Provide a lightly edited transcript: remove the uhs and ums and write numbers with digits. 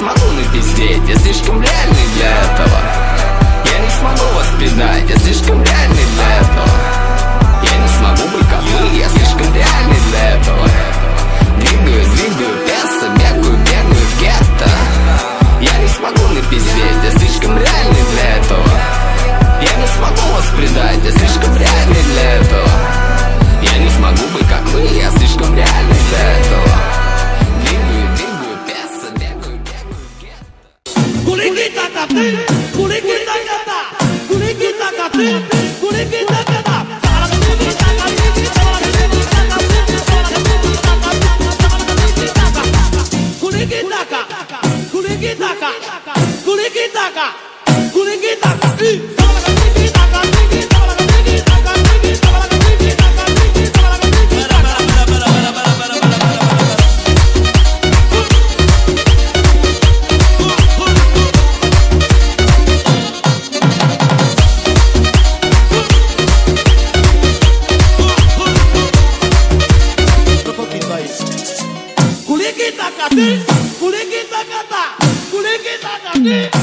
смогу напиздеть, я слишком реальный для этого. Я не смогу вас предать, я слишком реальный для этого. Я не смогу быть как вы, я слишком реальный для этого. Двигаю песо, бегаю в гетто. Я не смогу напиздеть, я слишком реальный для этого. Я не смогу вас предать, я слишком реальный для этого. Я не смогу быть как вы, я слишком реальный для этого. Двигаю песо, бегаю в гетто. Куликита каты, куликита ката, куликита каты, куликита ката. Kulikita kati, kulikita kata, kulikita kati.